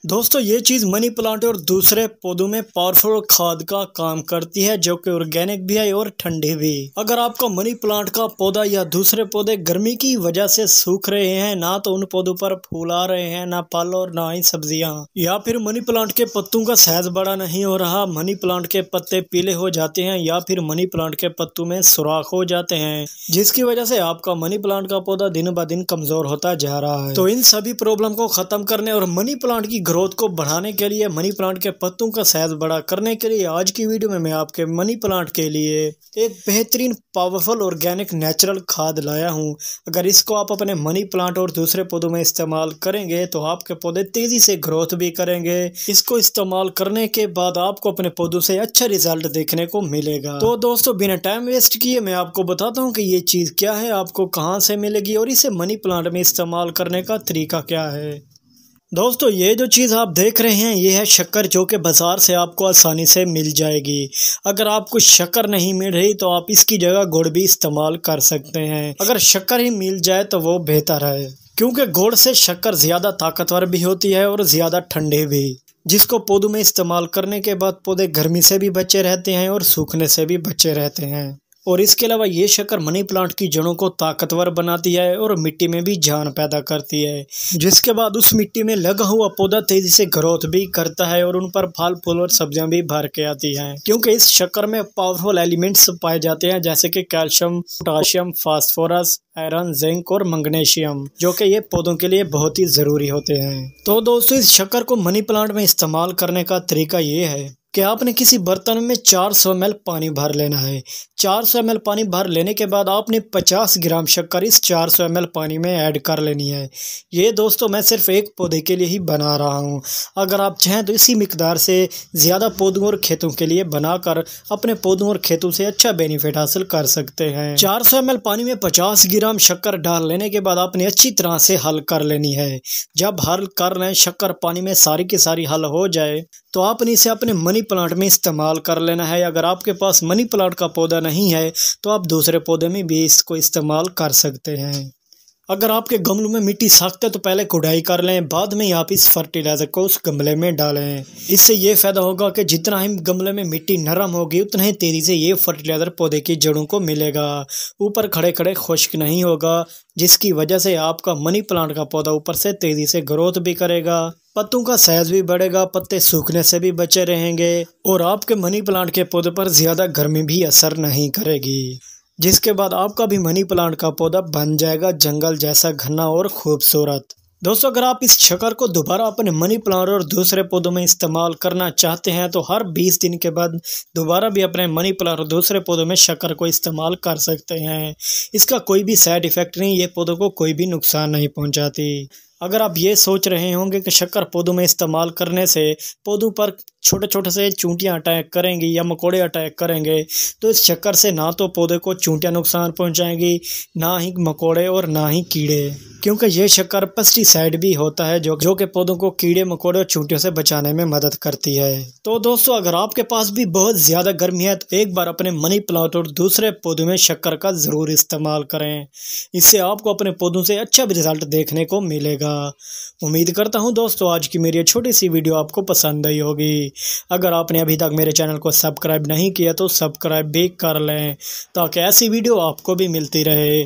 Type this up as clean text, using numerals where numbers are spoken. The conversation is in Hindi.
दोस्तों ये चीज़ मनी प्लांट और दूसरे पौधों में पावरफुल खाद का काम करती है, जो कि ऑर्गेनिक भी है और ठंडी भी। अगर आपका मनी प्लांट का पौधा या दूसरे पौधे गर्मी की वजह से सूख रहे हैं, ना तो उन पौधों पर फूल आ रहे हैं, ना फल और ना ही सब्जियां, या फिर मनी प्लांट के पत्तों का साइज बड़ा नहीं हो रहा, मनी प्लांट के पत्ते पीले हो जाते हैं, या फिर मनी प्लांट के पत्तों में सुराख हो जाते हैं, जिसकी वजह से आपका मनी प्लांट का पौधा दिन ब दिन कमजोर होता जा रहा है। तो इन सभी प्रॉब्लम को खत्म करने और मनी प्लांट की ग्रोथ को बढ़ाने के लिए, मनी प्लांट के पत्तों का साइज बड़ा करने के लिए आज की वीडियो में मैं आपके मनी प्लांट के लिए एक बेहतरीन पावरफुल ऑर्गेनिक नेचुरल खाद लाया हूं। अगर इसको आप अपने मनी प्लांट और दूसरे पौधों में इस्तेमाल करेंगे तो आपके पौधे तेजी से ग्रोथ भी करेंगे। इसको इस्तेमाल करने के बाद आपको अपने पौधों से अच्छा रिजल्ट देखने को मिलेगा। तो दोस्तों बिना टाइम वेस्ट किए मैं आपको बताता हूँ कि ये चीज क्या है, आपको कहाँ से मिलेगी और इसे मनी प्लांट में इस्तेमाल करने का तरीका क्या है। दोस्तों ये जो चीज़ आप देख रहे हैं ये है शक्कर, जो कि बाज़ार से आपको आसानी से मिल जाएगी। अगर आपको शक्कर नहीं मिल रही तो आप इसकी जगह गुड़ भी इस्तेमाल कर सकते हैं। अगर शक्कर ही मिल जाए तो वो बेहतर है, क्योंकि गुड़ से शक्कर ज़्यादा ताकतवर भी होती है और ज़्यादा ठंडे भी, जिसको पौधों में इस्तेमाल करने के बाद पौधे गर्मी से भी बचे रहते हैं और सूखने से भी बचे रहते हैं। और इसके अलावा ये शक्कर मनी प्लांट की जड़ों को ताकतवर बनाती है और मिट्टी में भी जान पैदा करती है, जिसके बाद उस मिट्टी में लगा हुआ पौधा तेजी से ग्रोथ भी करता है और उन पर फल फूल और सब्जियां भी भर के आती हैं, क्योंकि इस शक्कर में पावरफुल एलिमेंट्स पाए जाते हैं, जैसे कि calcium, potassium, phosphorus, iron, zinc और मैग्नीशियम, जो कि ये पौधों के लिए बहुत ही जरूरी होते हैं। तो दोस्तों इस शक्कर को मनी प्लांट में इस्तेमाल करने का तरीका ये है कि आपने किसी बर्तन में 400 ml पानी भर लेना है। 400 ml पानी भर लेने के बाद आपने 50 ग्राम शक्कर इस 400 ml पानी में ऐड कर लेनी है। ये दोस्तों मैं सिर्फ एक पौधे के लिए ही बना रहा हूँ। अगर आप चाहें तो इसी मिकदार से ज़्यादा पौधों और खेतों के लिए बनाकर अपने पौधों और खेतों से अच्छा बेनिफिट हासिल कर सकते हैं। 400 ml पानी में 50 ग्राम शक्कर डाल लेने के बाद आपने अच्छी तरह से हल कर लेनी है। जब हल कर लें, शक्कर पानी में सारी की सारी हल हो जाए, तो आपने इसे अपने मनी प्लांट में इस्तेमाल कर लेना है। अगर आपके पास मनी प्लांट का पौधा नहीं है तो आप दूसरे पौधे में भी इसको इस्तेमाल कर सकते हैं। अगर आपके गमलों में मिट्टी सख्त है तो पहले खुदाई कर लें, बाद में आप इस फर्टिलाइजर को उस गमले में डालें। इससे ये फायदा होगा कि जितना ही गमले में मिट्टी नरम होगी उतना ही तेजी से ये फर्टिलाइजर पौधे की जड़ों को मिलेगा, ऊपर खड़े खड़े खुश्क नहीं होगा, जिसकी वजह से आपका मनी प्लांट का पौधा ऊपर से तेजी से ग्रोथ भी करेगा, पत्तों का साइज भी बढ़ेगा, पत्ते सूखने से भी बचे रहेंगे और आपके मनी प्लांट के पौधे पर ज़्यादा गर्मी भी असर नहीं करेगी, जिसके बाद आपका भी मनी प्लांट का पौधा बन जाएगा जंगल जैसा घना और खूबसूरत। दोस्तों अगर आप इस शक्कर को दोबारा अपने मनी प्लांट और दूसरे पौधों में इस्तेमाल करना चाहते हैं तो हर 20 दिन के बाद दोबारा भी अपने मनी प्लांट और दूसरे पौधों में शक्कर को इस्तेमाल कर सकते हैं। इसका कोई भी साइड इफ़ेक्ट नहीं, ये पौधों को कोई भी नुकसान नहीं पहुंचाती। अगर आप ये सोच रहे होंगे कि शक्कर पौधों में इस्तेमाल करने से पौधों पर छोटे छोटे से चूंटियां अटैक करेंगी या मकोड़े अटैक करेंगे, तो इस शक्कर से ना तो पौधे को चूंटियां नुकसान पहुंचाएंगी, ना ही मकोड़े और ना ही कीड़े, क्योंकि ये शक्कर पेस्टिसाइड भी होता है जो कि पौधों को कीड़े मकोड़े और चूंटियों से बचाने में मदद करती है। तो दोस्तों अगर आपके पास भी बहुत ज़्यादा गर्मी है तो एक बार अपने मनी प्लांट और दूसरे पौधों में शक्कर का ज़रूर इस्तेमाल करें। इससे आपको अपने पौधों से अच्छा भी रिजल्ट देखने को मिलेगा। उम्मीद करता हूं दोस्तों आज की मेरी छोटी सी वीडियो आपको पसंद आई होगी। अगर आपने अभी तक मेरे चैनल को सब्सक्राइब नहीं किया तो सब्सक्राइब भी कर लें, ताकि ऐसी वीडियो आपको भी मिलती रहे।